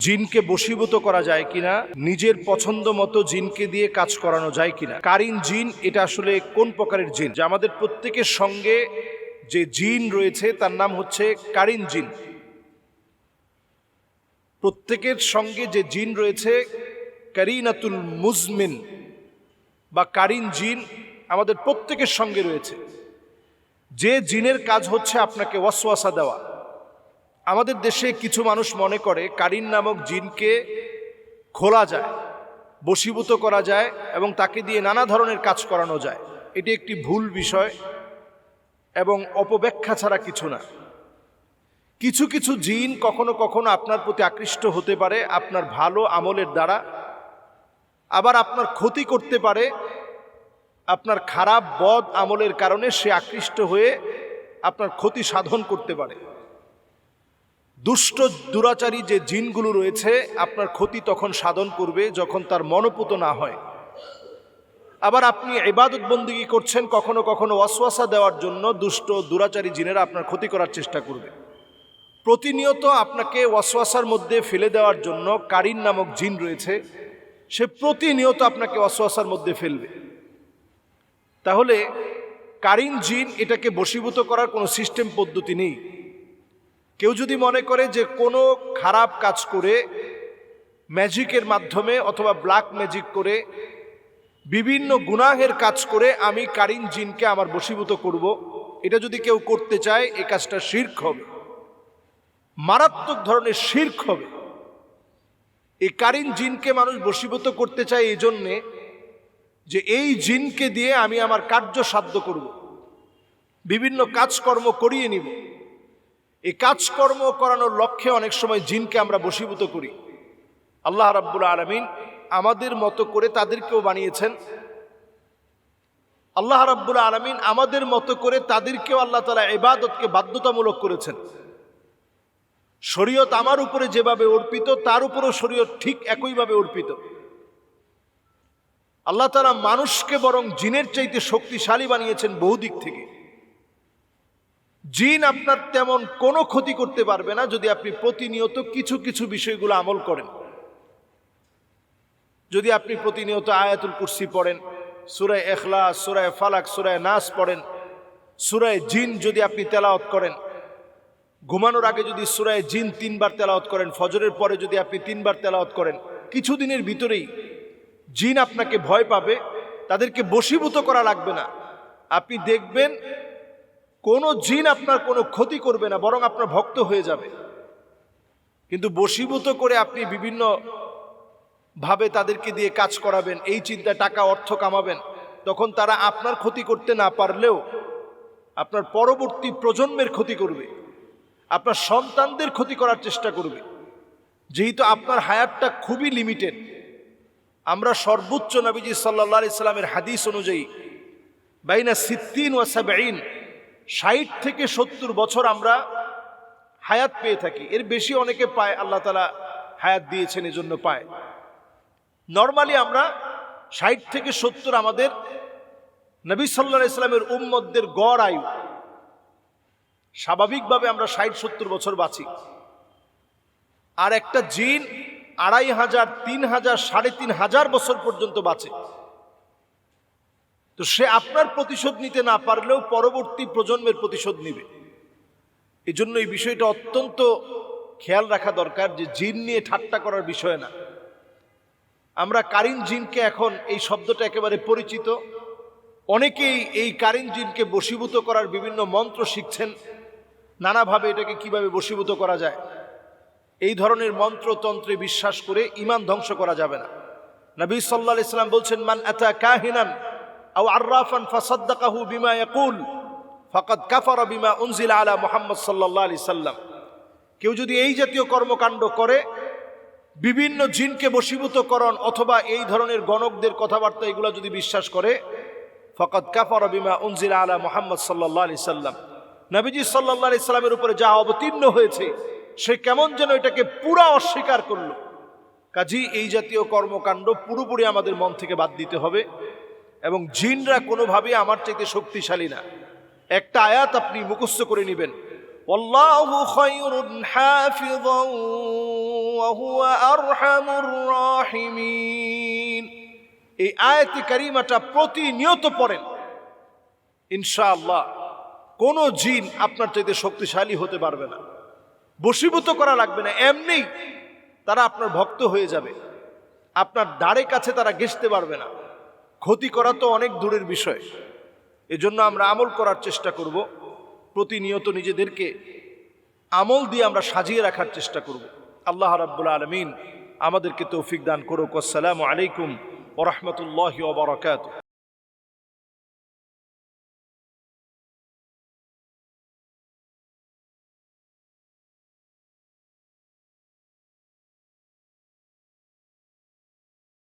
জিনকে বশীভূত করা যায় কিনা, নিজের পছন্দ মতো জিনকে দিয়ে কাজ করানো যায় কিনা। কারিন জিন এটা আসলে কোন প্রকারের জিন? যে আমাদের প্রত্যেকের সঙ্গে যে জিন রয়েছে তার নাম হচ্ছে কারিন জিন। প্রত্যেকের সঙ্গে যে জিন রয়েছে কারিনাতুল মুজমিন বা কারিন জিন আমাদের প্রত্যেকের সঙ্গে রয়েছে। যে জিনের কাজ হচ্ছে আপনাকে ওয়াসওয়াসা দেওয়া। আমাদের দেশে কিছু মানুষ মনে করে কারিন নামক জিনকে খোলা যায়, বশীভূত করা যায় এবং তাকে দিয়ে নানা ধরনের কাজ করানো যায়। এটি একটি ভুল বিষয় এবং অপব্যাখ্যা ছাড়া কিছু না। কিছু কিছু জিন কখনো কখনো আপনার প্রতি আকৃষ্ট হতে পারে আপনার ভালো আমলের দ্বারা, আবার আপনার ক্ষতি করতে পারে আপনার খারাপ বদ আমলের কারণে। সে আকৃষ্ট হয়ে আপনার ক্ষতি সাধন করতে পারে। দুষ্ট দুরাচারী যে জিনগুলো রয়েছে আপনার ক্ষতি তখন সাধন করবে যখন তার মনোপুত না হয়। আবার আপনি ইবাদত বন্দেগী করছেন, কখনো কখনো ওয়াসওয়াসা দেওয়ার জন্য দুষ্ট দুরাচারী জিনেরা আপনার ক্ষতি করার চেষ্টা করবে। প্রতিনিয়ত আপনাকে ওয়াসওয়াসার মধ্যে ফেলে দেওয়ার জন্য কারিন নামক জিন রয়েছে, সে প্রতিনিয়ত আপনাকে ওয়াসওয়াসার মধ্যে ফেলবে। তাহলে কারিন জিন এটাকে বশীভূত করার কোনো সিস্টেম পদ্ধতি নেই। কেউ যদি মনে করে যে কোনো খারাপ কাজ করে ম্যাজিকের মাধ্যমে অথবা ব্ল্যাক ম্যাজিক করে বিভিন্ন গুনাহের কাজ করে আমি কারিন জিনকে আমার বশীভূত করব, এটা যদি কেউ করতে চায় এই কাজটা শিরক হবে, মারাত্মক ধরনের শিরক হবে। এই কারিন জিনকে মানুষ বশীভূত করতে চায় এই জন্যে যে এই জিনকে দিয়ে আমি আমার কার্য সাধ্য করব, বিভিন্ন কাজকর্ম করিয়ে নিব। এই কাজকর্ম করানোর লক্ষ্যে অনেক সময় জিনকে আমরা বশীভূত করি। আল্লাহ রাব্বুল আলামিন আমাদের মতো করে তাদেরকেও বানিয়েছেন। আল্লাহ রাব্বুল আলামিন আমাদের মতো করে তাদেরকেও আল্লাহ তাআলা ইবাদতকে বাধ্যতামূলক করেছেন। শরীয়ত আমার উপরে যেভাবে অর্পিত তার উপরেও শরীয়ত ঠিক একইভাবে অর্পিত। আল্লাহ তাআলা মানুষকে বরং জিনের চাইতে শক্তিশালী বানিয়েছেন বহু দিক থেকে। জিন আপনার তেমন কোনো ক্ষতি করতে পারবে না যদি আপনি প্রতিনিয়ত কিছু কিছু বিষয়গুলো আমল করেন। যদি আপনি প্রতিনিয়ত আয়াতুল কুরসি পড়েন, সূরা ইখলাস, সূরা ফালাক, সূরা নাস পড়েন, সূরা জিন যদি আপনি তেলাওয়াত করেন, ঘুমানোর আগে যদি সূরা জিন 3 বার তেলাওয়াত করেন, ফজরের পরে যদি আপনি 3 বার তেলাওয়াত করেন, কিছুদিনের ভিতরেই জিন আপনাকে ভয় পাবে। তাদেরকে বশীভূত করা লাগবে না। আপনি দেখবেন কোনো জিন আপনার কোনো ক্ষতি করবে না, বরং আপনার ভক্ত হয়ে যাবে। কিন্তু বশীভূত করে আপনি বিভিন্ন ভাবে তাদেরকে দিয়ে কাজ করাবেন, এই চিন্তা টাকা অর্থ কামাবেন, তখন তারা আপনার ক্ষতি করতে না পারলেও আপনার পরবর্তী প্রজন্মের ক্ষতি করবে, আপনার সন্তানদের ক্ষতি করার চেষ্টা করবে। যেহেতু আপনার হায়াতটা খুবই লিমিটেড, আমরা সর্বোচ্চ নবীজি সাল্লাল্লাহু আলাইহি সাল্লামের হাদিস অনুযায়ী বাইনা 60 ওয়া 70, 60 থেকে 70 বছর আমরা হায়াত পেয়ে থাকি। এর বেশি অনেকে পায়, আল্লাহ তাআলা হায়াত দিয়েছেন এজন্য পায়। নরমালি আমরা 60 থেকে 70 আমাদের নবী সাল্লাল্লাহু আলাইহি সাল্লামের উম্মতদের গড় আয়ু। স্বাভাবিকভাবে আমরা 60-70 বছর বাঁচি। আর একটা জিন 2500, 3000, 3500 বছর পর্যন্ত বাঁচে। তো সে আপনার প্রতিশোধ নিতে না পারলেও পরবর্তী প্রজন্মের প্রতিশোধ নিবে। এই জন্য এই বিষয়টা অত্যন্ত খেয়াল রাখা দরকার যে জিন নিয়ে ঠাট্টা করার বিষয় না। আমরা কারিন জিনকে, এখন এই শব্দটা একেবারে পরিচিত, অনেকেই এই কারিন জিনকে বশীভূত করার বিভিন্ন মন্ত্র শিখছেন, নানাভাবে এটাকে কিভাবে বশীভূত করা যায়। এই ধরনের মন্ত্রতন্ত্রে বিশ্বাস করে ঈমান ধ্বংস করা যাবে না। নবী সাল্লাল্লাহু আলাইহি সাল্লাম বলছেন, মান আতা কাহিনান আও আররাফান ফাসাদ্দাকাহু বিমা ইয়াকুল ফাকাদ কাফারা বিমা উনজিলা আলা মুহাম্মদ সাল্লাল্লাহু আলাইহি সাল্লাম। কেউ যদি এই জাতীয় কর্মকাণ্ড করে, বিভিন্ন জিনকে বশীভূতকরণ অথবা এই ধরনের গণকদের কথাবার্তা এগুলো যদি বিশ্বাস করে, ফাকাদ কাফারা বিমা উনজিলা আলা মুহাম্মদ সাল্লাল্লাহু আলাইহি সাল্লাম, নবীজি সাল্লাল্লাহু আলাইহি সাল্লামের উপরে যা অবতীর্ণ হয়েছে সে কেমন যেন এটাকে পুরা অস্বীকার করলো। কাজী এই জাতীয় কর্মকাণ্ড পুরোপুরি আমাদের মন থেকে বাদ দিতে হবে। এবং জিনরা কোনোভাবেই আমার চাইতে শক্তিশালী না। একটা আয়াত আপনি মুখস্থ করে নেবেন, আল্লাহু খায়রুন হাফিযান وهو أرحم الراحمين। এই আয়াতে কারিমাটা প্রতিনিয়ত পড়েন, ইনশাআল্লাহ কোন জিন আপনার চাইতে শক্তিশালী হতে পারবে না, বশীভূত করা লাগবে না, এমনি তারা আপনার ভক্ত হয়ে যাবে, আপনার দ্বারে কাছে তারা ঘেঁষতে পারবে না। ক্ষতি করা তো অনেক দূরের বিষয়। এজন্য আমরা আমল করার চেষ্টা করব, প্রতিনিয়ত নিজেদেরকে আমল দিয়ে আমরা সাজিয়ে রাখার চেষ্টা করব। আল্লাহ রাব্বুল আলামিন আমাদেরকে তৌফিক দান করুক। আসসালামু আলাইকুম ওয়া রাহমাতুল্লাহি ওয়া বারাকাতুহু।